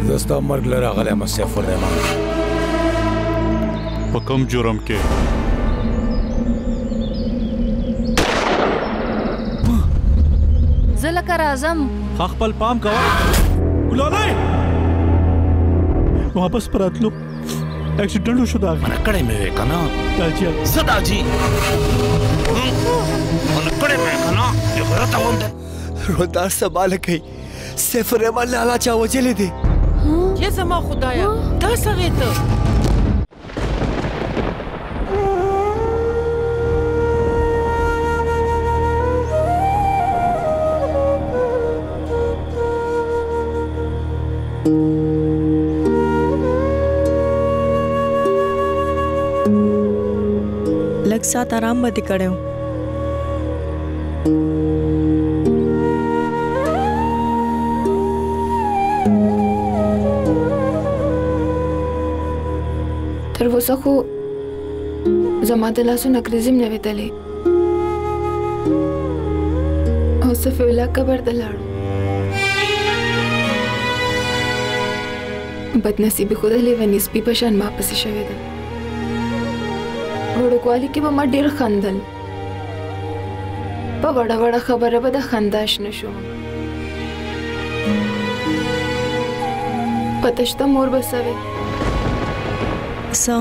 दस्ता मर्ग लरा गले में सैफुर रहमान पकम जुर्म के ज़लकर आज़म खपल पाम का गुलाले वापस परत लो एक्सीडेंट हो शुदा मन कड़े में वे कना ताजिया सदाजी मन कड़े में कना ये गलत होंद रोदा संभाल गई सैफुर रहमान लाला चाहो चले दे ये जमा खुदाया दा सवेत लग साथ आराम बदी करे हूँ तर वो सखो जमातला सु नक्रिजिम नवे तले और सफेला कबर दलाड़ो बदनसीबी खुदा ले वनिस्बी पशान वापस शवेदा वड़कवाली के बमा डेर खंदल पा बड़ा बड़ा खबर बदा खंदाश नशो पतश्ता मोर बसावे सा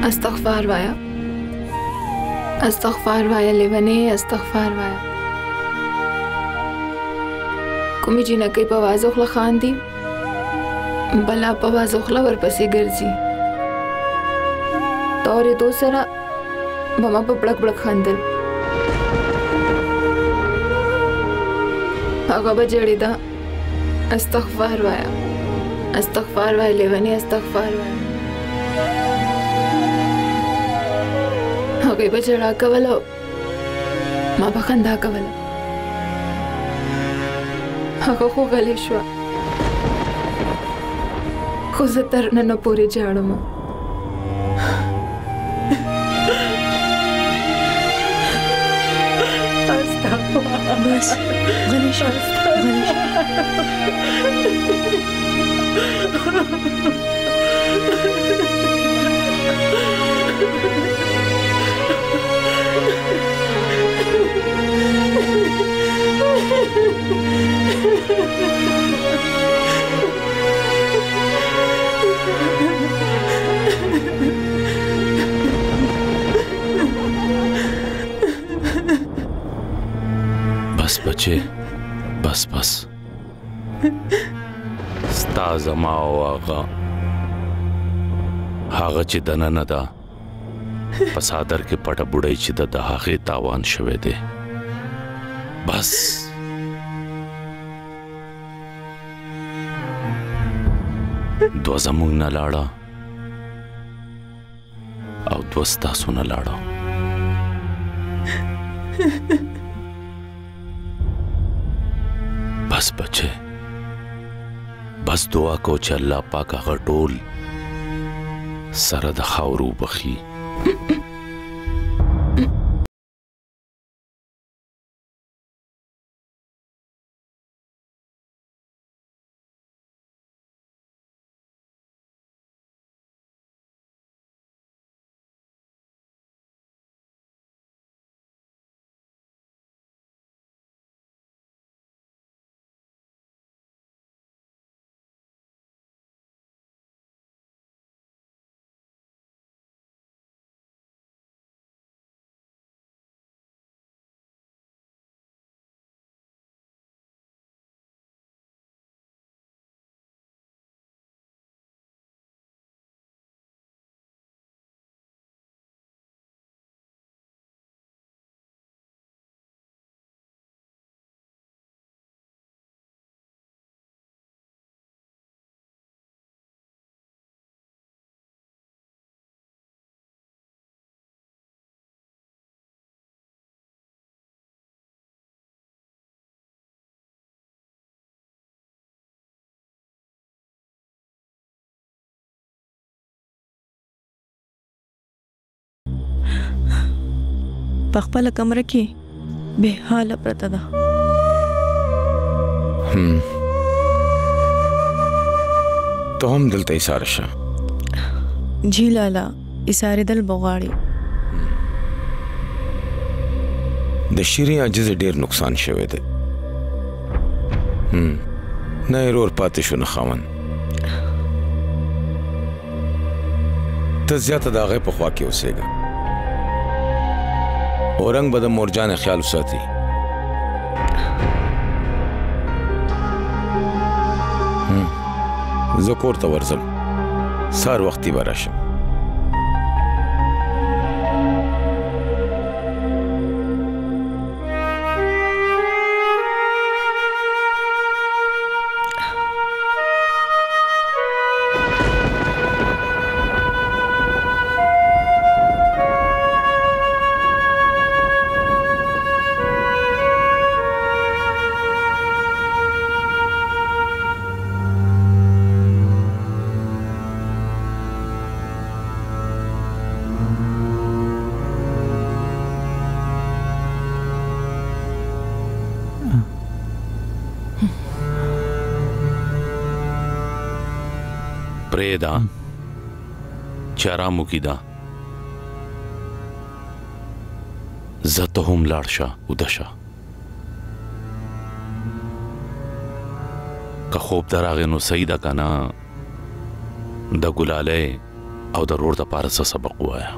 अस्तगफार वाया लेवने अस्तगफार वाया कुमी जी न कई पवाज उखला खान दी बला पवाज उखला वरपसी गर्जी तौर दो सरा बमा पपड़क बड़क खानदल आगा बजड़ी दा अस्तगफार वाया लेवने अस्तगफार वाया आगे बजड़ा कवलो माँ बखंदा कवलो आगा खो गलेश्वा खुजतर न पूरी झाड़ में बस गणेश बस बचे बस बस स्ता जमा ओ आगा हागा ची दनन दा पसादर के पट बुड़ई ची दा हागे तावान शवे दे बस दो जमुंग न लाड़ा और दोस्ता सुन लाड़ा बस बचे बस दुआ को च अल्लाह पाक गटोल सरद खावरू बखी पखपल कमरे की बेहाल प्रता दा। तो हम दिलते इशारा शा जी लाला इसारे दल बगाड़ी د شیرین عجز ډیر نقصان شوی دی. نه یې رور پاتې شو نه خاوند. ته زیاته د هغې په خوا کې اوسېږه. اورنګ به د مورجانې خیال وساتي. زه کور ته ورځم. سهار وختي به راشم. پریدا چارامو کی دا زته هم لاړ شه ودشه که خوب دراغه نو سیدا کنا د ګلاله او د رور د پارس سبق وایا.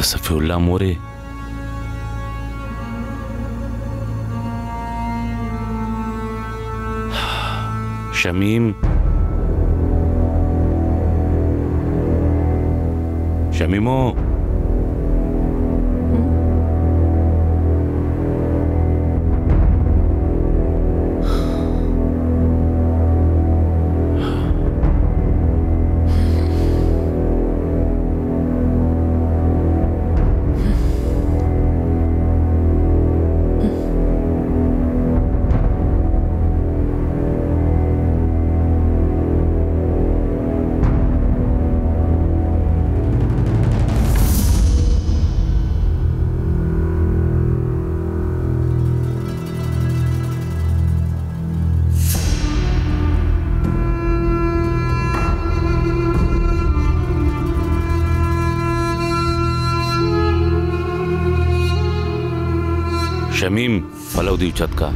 صفی الله مورې شمیم شمیمو शमीम पलव दी छत का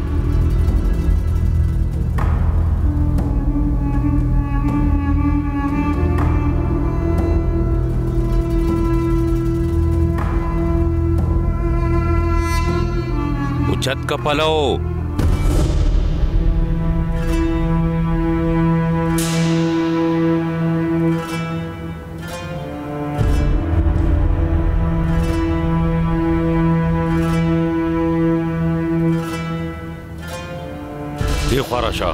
छत का पलव خراشا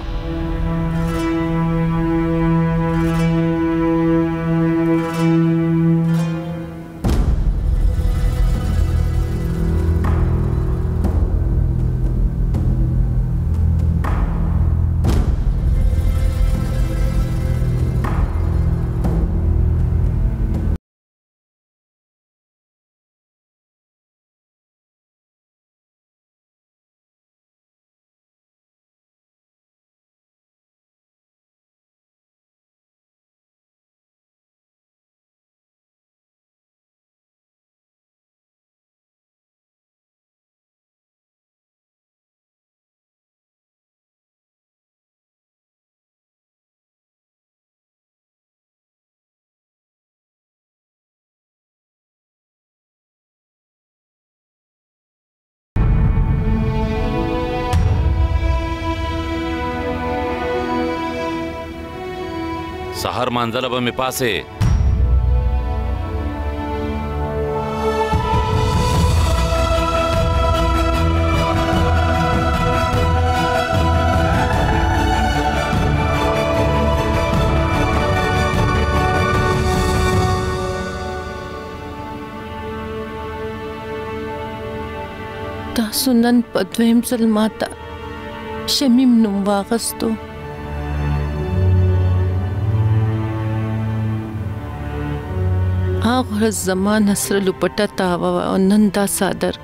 सहर मांजल अब में पासे تاسو نن په دویم ځل ماته شمیم نوم واغستو. هغه ورځ زما نصر لپټه تاوه او نن دا صادر.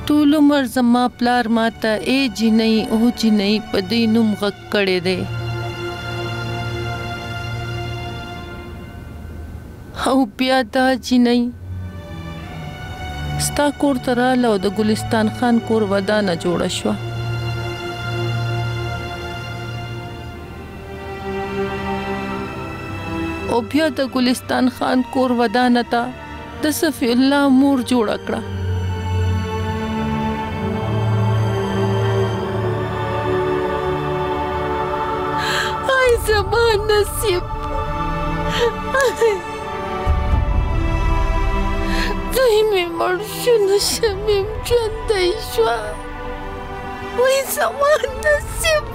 ټول عمر زما پلار ماته ای جنۍ او جنۍ په دې نوم غږ کړی دی. او بیا دا جنۍ ستا کور ته راله او د ګلستان خان کور ودانه جوړه شوه. او بیا د ګلستان خان کور ودانه ته د صفی الله مور جوړه کړه. ای زما نصیب، دوی مړ شو نو شمیم ژوندی شوه. وای زما نصیب.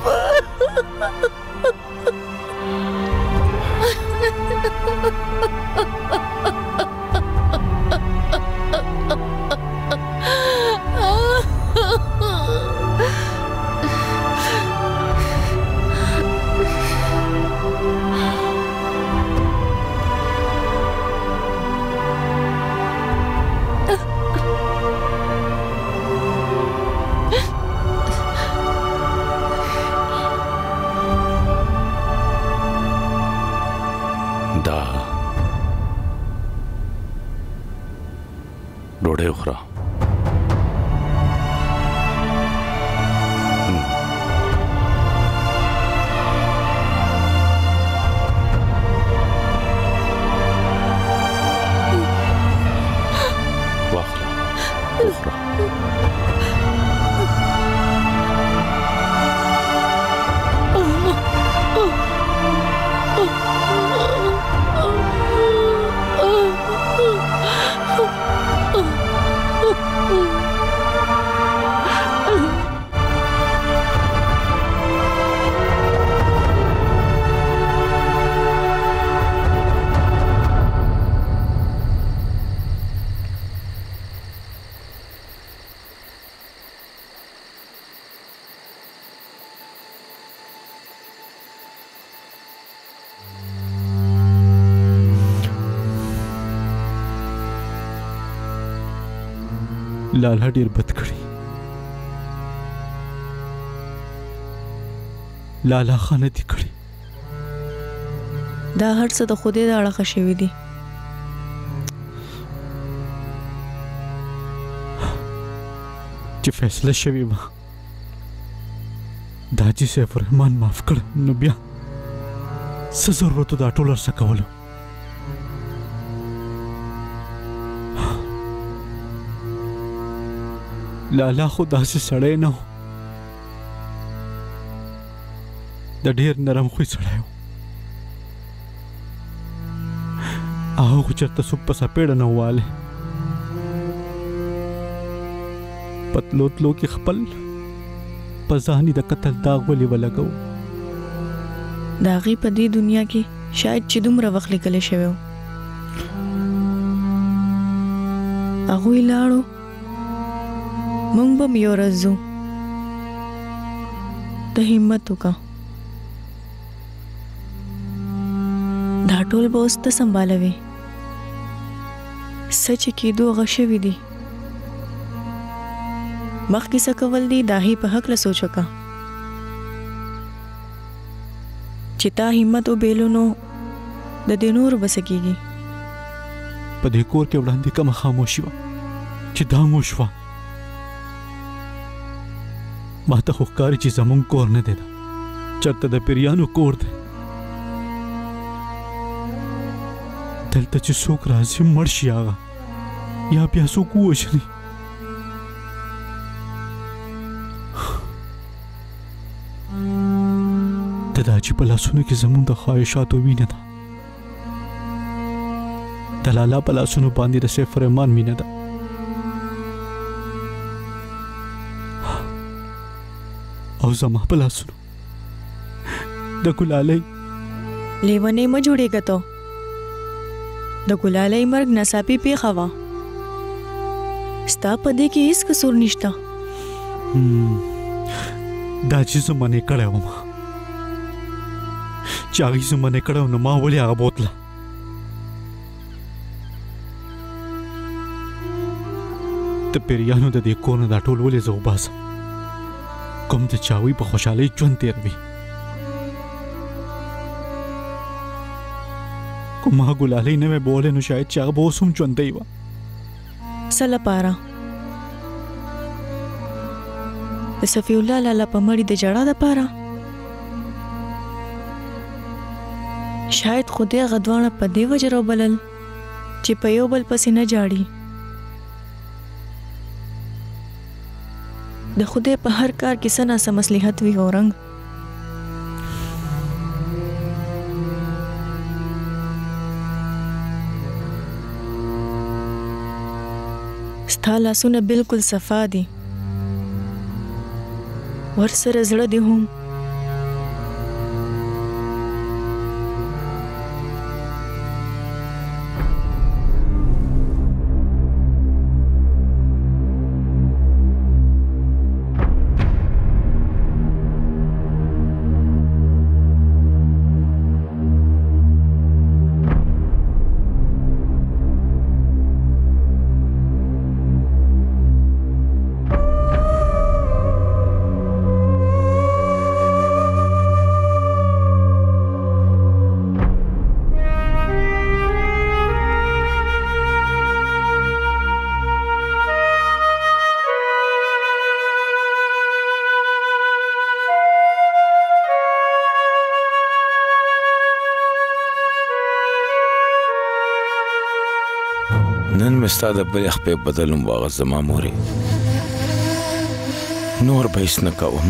ډوډۍ وخوره. واخله وخوره. لالا ډیر بد کړی. لالا خانه دي کړی. دا هر څه د خدای د اړخه شوي دي. چې فیصله شوي وه د حاجي سیف الرحمن معاف کړ، نو بیا څه ضرورت دا ټول ارڅه کولو؟ لالا خو داسې سړی نه و، د ډېر نرم خوی سړی و. هغه خو چېرته څوک په څپېړه نه ووالی، په تلو تلو کې خپل په ځان یې د قتل داغ ولې ولګو. د هغې په دې دنیا کې شاید چې دومره وخت لیکلی شوی و. هغوی لاړو، مونږ به یو ورځ ځو. ته همت وکړه، دا ټول به اوس ته سنبالوې. څه چې کېدو هغه شوي دي. مخکې څه کول دي د هغې په هکله سوچ وکړه. چې تا همت وبېلو نو د دې نورو به څه کېږي؟ په دې کور کې وړاندې کومه خاموشي وه چې دا مو شوه. ما ته خو ښکاري چې زمونږ کور نه دی، دا چېرته د پیریانو کور دی. دلته چې څوک راځي مړ شي هغه، یا بیا څوک ووژني. د داجي په لاسونو کې زموږ د خواهشاتو وینه ده، د لالا په لاسونو باندې د سیف الرحمن مینه ده. او زما په لاسونو د ګلالۍ. لیونی مه جوړېږه ته. د ګلالۍ مرګ ناڅاپي پیښه وه. ستا په دې کې هیڅ قصور نشته. دا چې زه منې کړی وم، چې هغې زه منې کړی وم، نو ما ولې هغه بوتله؟ د پیریانو د دې کور نه دا ټول ولې زه وباسم؟ کوم د چاوی په خوشحالۍ ژوند تېروي. که ما ګلالۍ نه وی بولی نو شاید چې هغه به اوس هم ژوندی وه. څه لپاره؟ د صفي الله لالا په مړي د ژړا دپاره؟ شاید خدای هغه دواړه په دې وجه راوبلل چې په یو بل پسې نه جاړي. د خدای په هر کار کې څه ناڅه مصلحت وي اورنګ. ستا لاسونه بالکل صفا دي، ورسره زړه دې هم. نن مې ستا د بلې خپې بدلم واغه زما مورې، نور به هېڅ نه کوم.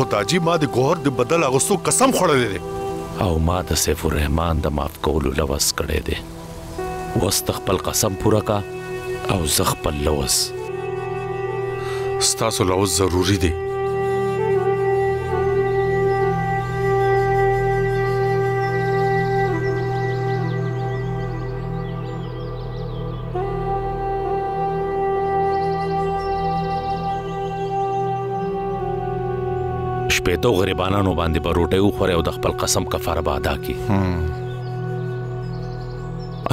خداجي ما د ګوهر د بدل اغوستو قسم خوړلی دی، او ما د سیف الرحمن د معاف کولو لوس کړی دی. اوس ته خپل قسم پوره کا او زه خپل لوس. ستاسو لوس ضروري دی. شپېتو غریبانانو باندې به روټۍ وخورې او د خپل قسم کفاره به ادا کړي.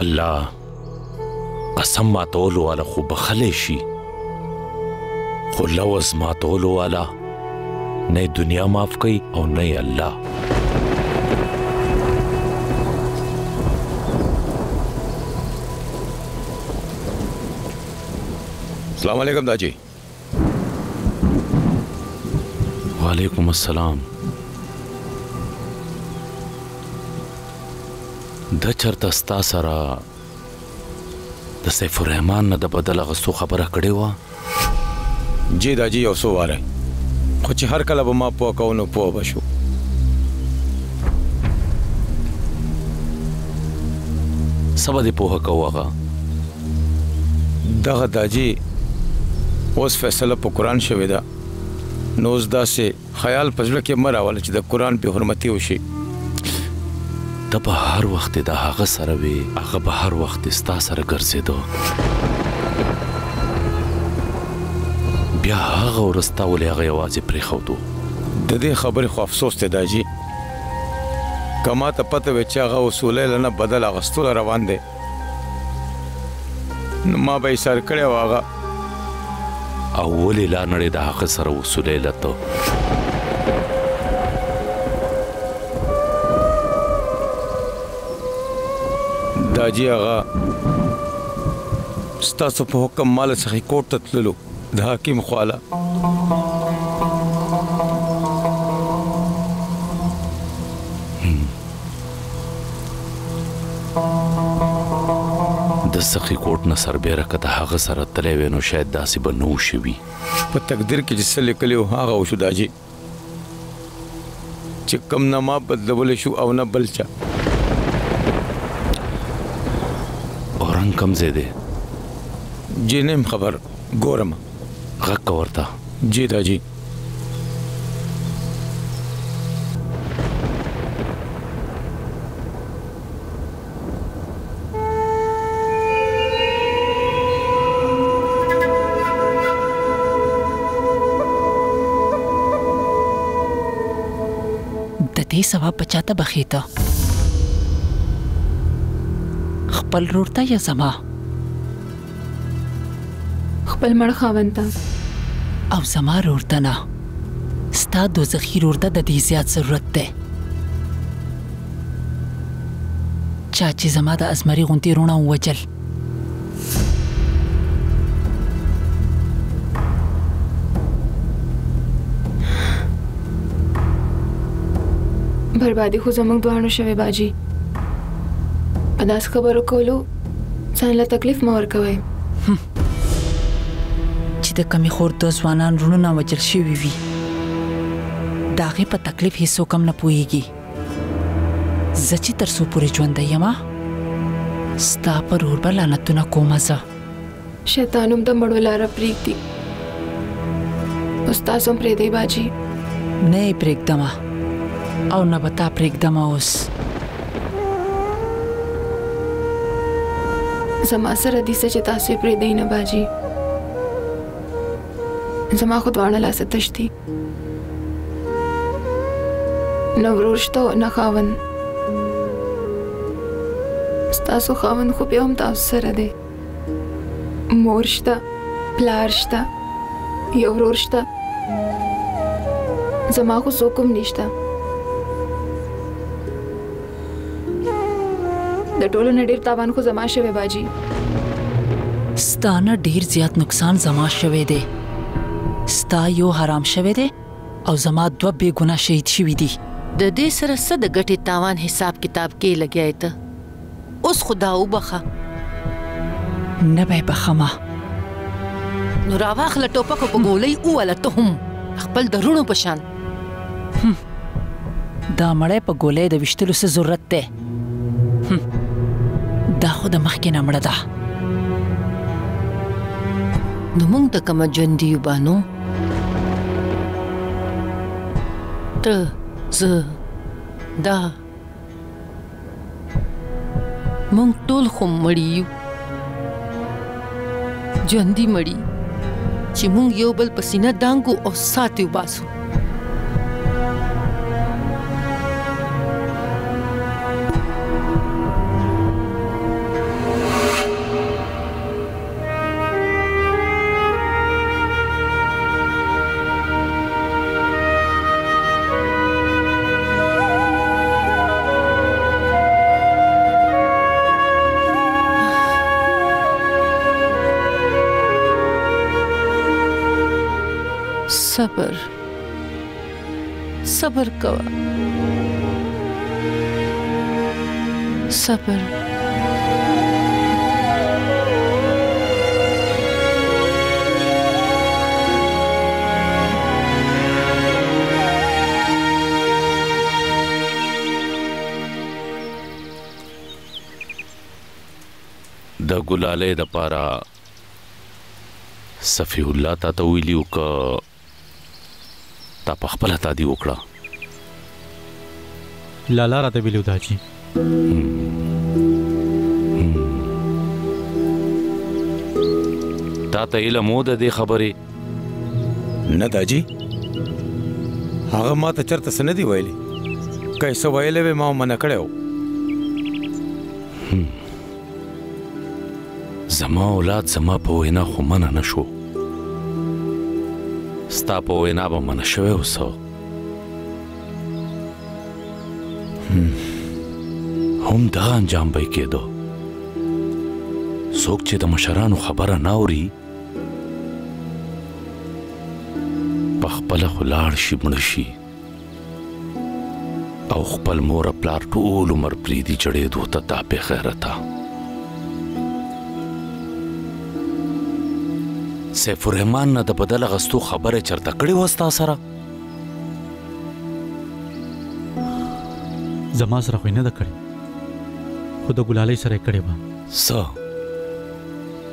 الله قسم ماتولو والا خو بخلی شي، خو لوز ماتولو والا نه دنیا معاف کوي او نه الله. السلام علیکم داجی. وعلیکم السلام. د چرته ستا سره د سیف الرحمن نه د بدل اغوستو خبره کړې وه؟ جی داجی یو څو واره، خو چې هر کله به ما پوه کوو نو پوه به شو. څه به دې پوهه کوو هغه؟ دغه داجی اوس فیصله په قرآن شوې ده، نو اوس داسې خیال په زړه کې مه راوله چې د قرآن بې حرمتي وشي. ته به هر وخت د هغه سره وې، هغه به هر وخت ستا سره ګرځېده. بیا هغه ورځ تا ولې هغه یوازې پرېښودو؟ د دې خبرې خو افسوس دی داجي، که ما ته پته وی چې هغه اصولی له نه بدل اخیستلو روان دی نو ما به یې سر کړی و هغه. او ولې لا نړۍ د هغه سره وصولی له ته؟ حاجي آغا ستاسو په حکم مال څخه کوټ ته تللو د حکیم خواله د سخی کوټ نه سربېره که د هغه سره تللی وی نو شاید داسې به نه وشوي په تقدیر کې چې څه لیکلي وو هغه وشو داجي چې کم نه ما بدلولی شو او نه بل چا اورنګ کم ځای دی جی نیم خبر ګورم غږ که ورته جی داجي دې سبا بچاته بخیته خپل رورته یا زما خپل مړ خاوند ته او زما رورته نه ستا دوزخي رورته د دې زیات ضرورت دی چا چې زما د ازمري غوندې روڼه ووجل بربادي خو زموږ دواړو شوې باجي په داسې خبرو کولو ځان له تکلیف مه ورکوئ چې د کمې خور د ځوانان وروڼونه وجل شوي وي د هغې په تکلیف هېڅوک هم نه پوهېږي زه چې تر څو پورې ژوندی یمه ستا پر اور به لعنتونه کومه زه شیطان هم د مړو لاره پرېږدي اوس تاسو هم پرېږدئ باجي نه یې پرېږدمه او نه به تا پرېږدمه اوس زما سره دي څه چې تاسو یې پرېږدئ نه باجي زما خو دواړه لاسه تش دي نه ورور شته نه خاوند ستاسو خاوند خو بیا هم تاسو سره دی مور شته پلار شته یو ورور شته زما خو څوک هم نشته د ټولو نه ډېر تاوان خو زما شوی باجي ستا نه ډېر زیات نقصان زما شوی دی ستا یو حرام شوی دی او زما دوه بې ګناه شهید شوي دي د دې سره څه د ګټې تاوان حساب کتاب کې لګیا ته اوس خدا وبخه نه به یې بخمه نو راواخله ټوپک په ګولۍ ووله ته هم خپل د روڼو په شان دا مړی په ګولۍ د ویشتلو څه ضرورت دی دا خو د مخکې نه مړه ده نو موږ د کومه ژوندي یو بانو ته زه دا موږ ټول خو مړي یو ژوندي مړي چې موږ یو بل په سینه دانګو او سات یو باسو صبر صبر کوه صبر د ګلالۍ دپاره صفی الله تا ته ویلي و که تا په خپله تادي وکړه لالا راته ویلي و داجي تا ته علم و د دې خبرې نه داجي هغه ما ته چېرته څه نه دي ویلي که یې څه ویلی وی ما منع کړی و زما اولاد زما په وینا خو منع نه شو ستا په وینا به منع شوی و څه هم دغه انجام به یې کېدو څوک چې د مشرانو خبره نه اوري په خپله خو لاړ شي مړه شي او خپل مور پلار ټول عمر پرېږدي جړېدو ته دا بې غیرته سیف الرحمن نه د بدل اخیستو خبره چرته کړې وه ستا سره زما سره خو یې نه ده کړې خو د ګلالۍ سره یې کړې وه څه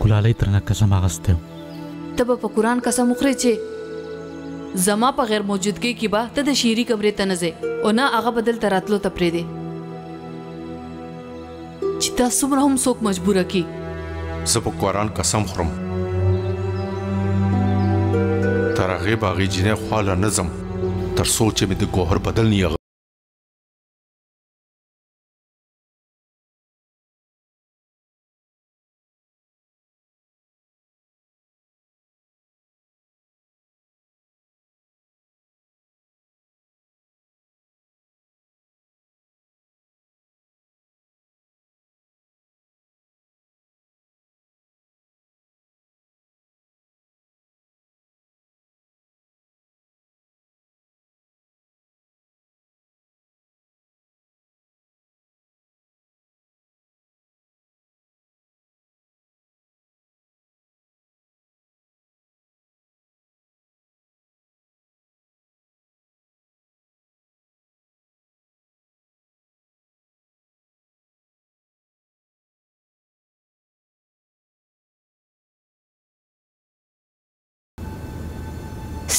ګلالۍ ترنه قسم اخیستی و ته به په قرآن قسم وخورې چې زما په غیر موجودګۍ کې به ته د شیري کمرې ته نه ځې او نه هغه به دلته راتلو ته پرېږدې چې تا څومره هم څوک مجبوره کړي زه په قرآن قسم خورم تر هغې به هغې جینۍ خواله نه ځم تر څو چې مې د ګوهر بدل نه یغ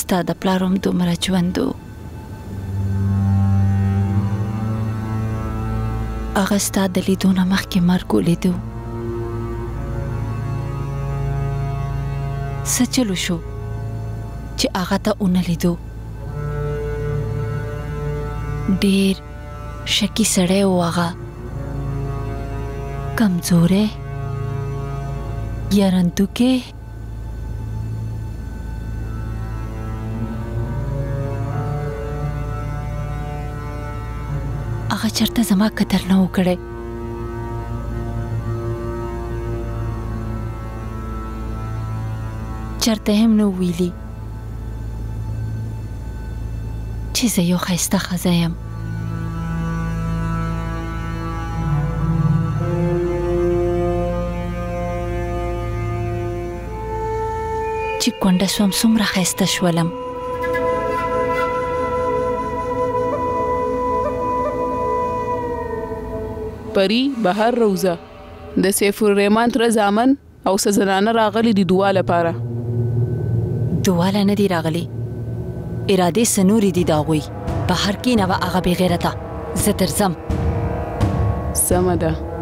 ستا د پلار هم دومره ژوند و هغه ستا د لیدو نه مخکې مرګ ولیدو څه چلو شو چې هغه ته ونه لیدو ډېر شکي سړی و هغه کمزوری یا رندوکی هغه چرته زما قدر نه و کړی چرته هم نه ویلي چې زه یو ښایسته ښځه یم چې کونډه شوم څومره ښایسته شولم پری بهر روزه د سیف الرحمن تر زامن او سزنانه راغلي دي دعا لپاره دواله نه دی راغلي ارادې سنوري دي داغوي بهر کې نه هغه بې غیرته زه درځم سمه ده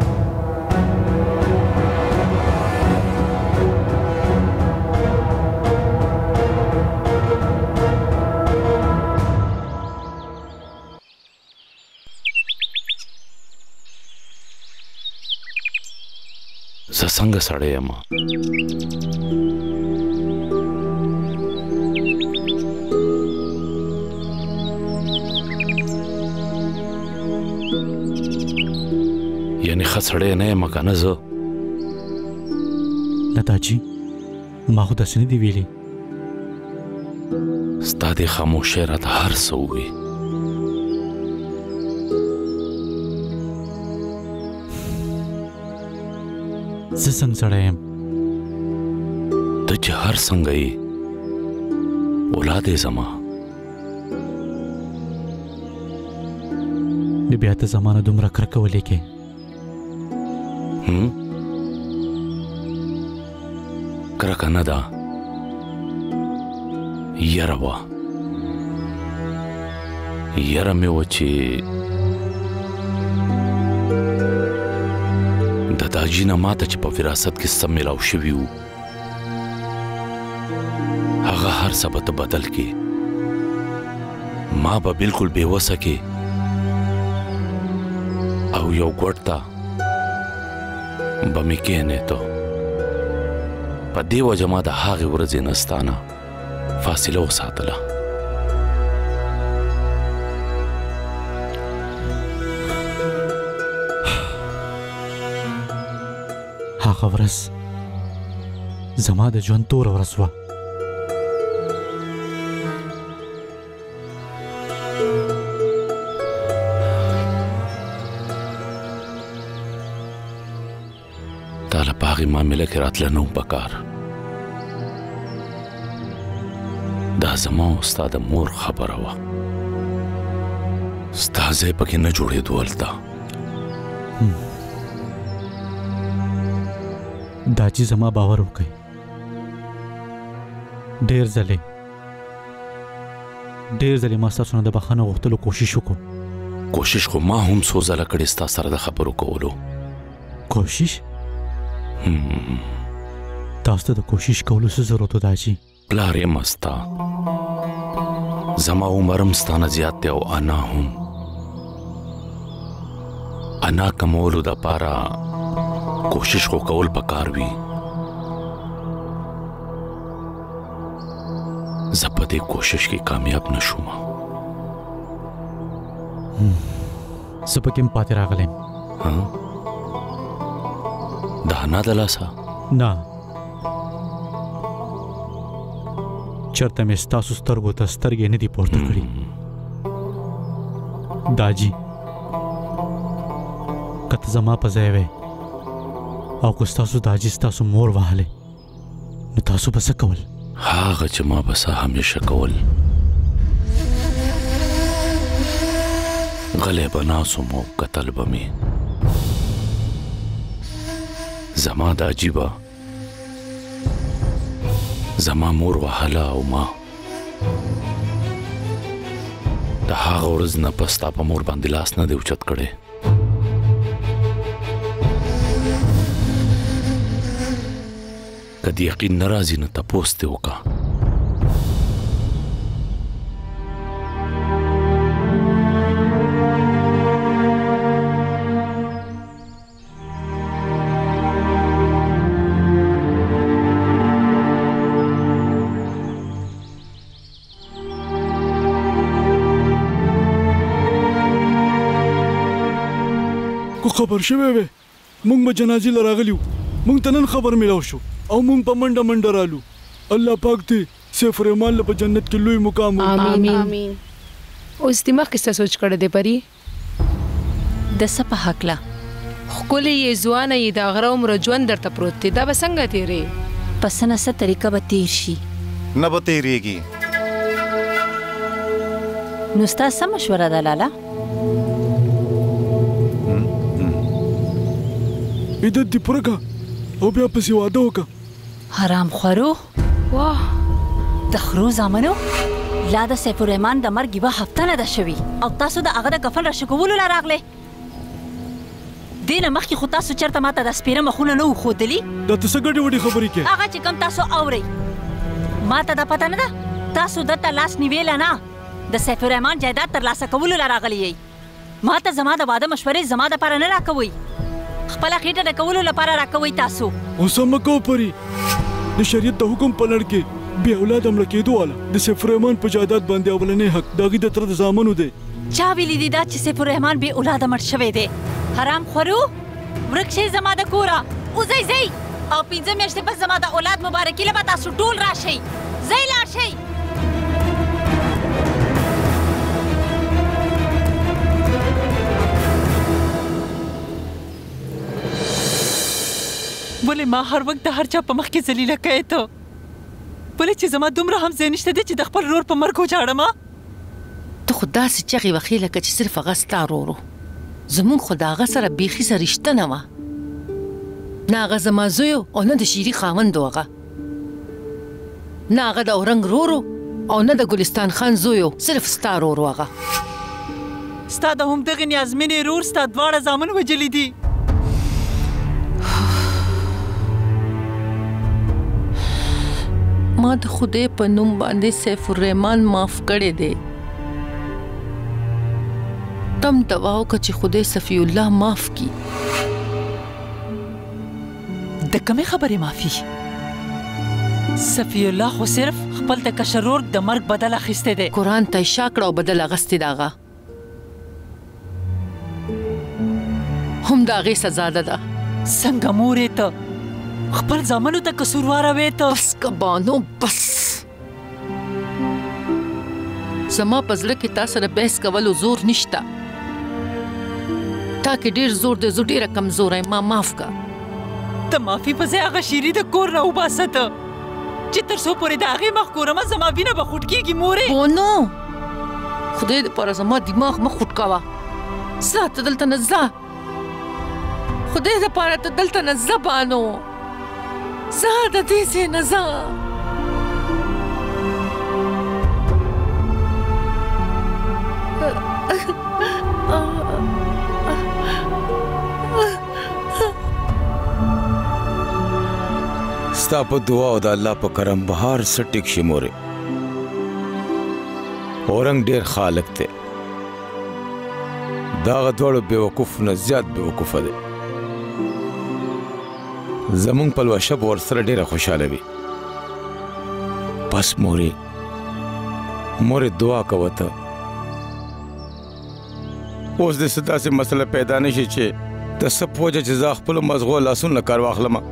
زه څنګه سړی یم یعنی ښه سړی نه یم که نه زه نه داجي ما خو داسې نه دي ویلي ستا دې خاموشۍ راته هر څه ووایي زه څنګه سړی یم ته چې هر څنګه یې اولاد یې زما نو بیا ته زما نه دومره کرکه ولې کې کرکه نه ده یره وه یره مې وه چې د داجي نه ماته چې په وراثت کې څه میلاو شوي وو هغه هر څه به ته بدل کې ما به بلکل بېوسه کې او یو ګوټ ته به مې کښېنېته په دې وجه ما د هغې ورځې نه ستا نه فاصله وساتله هغه هغه ورځ زما د ژوند توره ورځ وه. تا له په هغې معامله کې راتله نه و پکار. دا زما او ستا د مور خبره وه. ستا ځای پکې نه جوړېدو هلته. داجي زما باور وکړئ، ډېر ځلې ما ستاسو نه د بخښنه غوښتلو کوشش وکړو. کوشش خو ما هم څو ځله کړې ستا سره د خبرو کولو. کوشش؟ تاسو ته د کوشش کولو څه ضرورت و داجي؟ پلار یم ستا، زما عمر هم ستا نه زیات دی او انا هم. انا کمولو دپاره کوشش خو کول پکار وي. زه په دې کوشش کې کامیاب نه شوم. زه پکې هم پاتې راغلی یم. د انا د لاسه؟ نه، چېرته مې ستاسو سترګو ته سترګې نه دي پورته کړي. داجي که ته زما په ځای وې او که ستاسو داجي ستاسو مور وهلې نو تاسو به څه کول؟ هغه چې ما به څه همیشه کول. غلی به ناست وم او کتل به مې. زما داجي به زما مور وهله او ما د هغه ورځ نه په ستا په مور باندې لاس نه دی اوچت کړی. که د یقین نه راځي نو تپوس دې وکړه. کو خبر شوی وې مونږ به جنازې له راغلي وو، مونږ ته نن خبر میلاو شو او مونږ په منډه منډه رالو. الله پاک دې سیف الرحمان له په جنت کې لوی مقام ورکړي. آمین. اوس دماغ کې څه سوچ کړی دی پري؟ د څه په هکله؟ ښکلې یې ځوانه یې د غره عمره ژوند درته پروت دی، دا به څنګه تېرې؟ په څه نه څه طریقه به تېر شي. نه به تېرېږي. نو ستا څه مشوره ده لالا؟ عدت دې پوره کړه او بیا پسې واده وکړه. حرام خورو! واه د خرو زامنو! لا د سیف الرحمان د مرګ یوه هفته نه ده شوې او تاسو د هغه د کفن راشکولو لا راغلې. دې نه مخکې خو تاسو چېرته ماته د سپېره مخونه نه وو ښودلي؟ دا ته څه ګډې وډې خبرې کوې؟ هغه چې کوم تاسو اورئ ماته دا پته نه ده تاسو دلته لاس نیویله نه د سیف الرحمان جایداد ترلاسه کولو لا راغلي یئ. ماته زما د واده مشورې زما دپاره نه راکوئ، خپله خېټه د کولو لپاره راکوئ تاسو. اوس هم مه کوه پري، د شریعت د حکم په لړ کې بې اولاده مړه کېدو والا د سیف الرحمان په جایداد باندې اولنی حق د هغې د تره د زامنو دی. چا ویلي دي دا چې سیف الرحمان بې اولاده مړ شوی دی؟ حرام خورو! ورک شئ زما د کوره، وځئ ځئ او 5 میاشتې پس زما د اولاد مبارکي له به تاسو ټول راشئ. ځئ لاړ شئ. ولې ما هر وخت د هر چا په مخ کې ذلیله کوې ته؟ ولې چې زما دومره هم ځای نشته دی چې د خپل ورور په مرګ وچاړم؟ ته خو داسې چغې وخې لکه چې صرف هغه ستا ورور و. زمونږ خو د هغه سره بیخي څه رشته نه وه. نه هغه زما زوی او نه د شیري خاوند و هغه. نه هغه د اورنګ ورور او نه د ګلستان خان زوی و، صرف ستا ورور و هغه. ستا د همدغې نیازمنې ورور ستا دواړه زامن وجلي دي. ما د خدای په نوم باندې سیف الرحمان معاف کړی دی. تم دعا وکړه چې خدای صفی الله معاف کړي. د کومې خبرې معافي؟ صفی الله خو صرف خپل د کشر ورور د مرګ بدل اخیستی دی. قرآن ته یې شا کړه او بدل اخیستی د هغه. هم د هغې سزا ده. څنګه مور یې ته خپل ځامنو ته قصورواره وې ته. بس کبانو بس. زما په زړه کې تا سره بحث کولو زور نشته. تا کې ډېر زور دی، زه ډېره کمزوره یم، ما معاف کا. ته معافي په ځای هغه شیري د کور نه وباسه ته چې تر څو پورې د هغې مخ ګورمه زما وینه به خوټ کېږي مورې. بونو خدای دپاره زما دماغ مه خوټ کوه. ځه ته دلته نه ځه، خدای دپاره ته دلته نه ځه بانو، ځه د دې ځای نه ځه. ستا په دعا او د الله په کرم به هر څه ټیک شي مورې. اورنګ ډېر ښه هلک دی، د هغه دواړو بېوقوف نه زیات بېوقوفه دی. زمونږ پلوشه به ورسره ډېره خوشحاله وي. بس مورې دعا کوه ته. اوس دې څه داسې مسله پیدا نه شي چې د څه په وجه چې زه خپلو مزغو لاسونو نه کار واخلمه.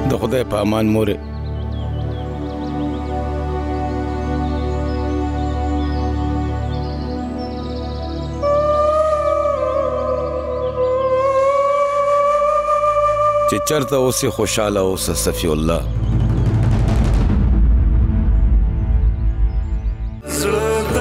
د خدای په امان مورې. چې چرته اوسې خوشحاله اوسه صفی الله. زړه د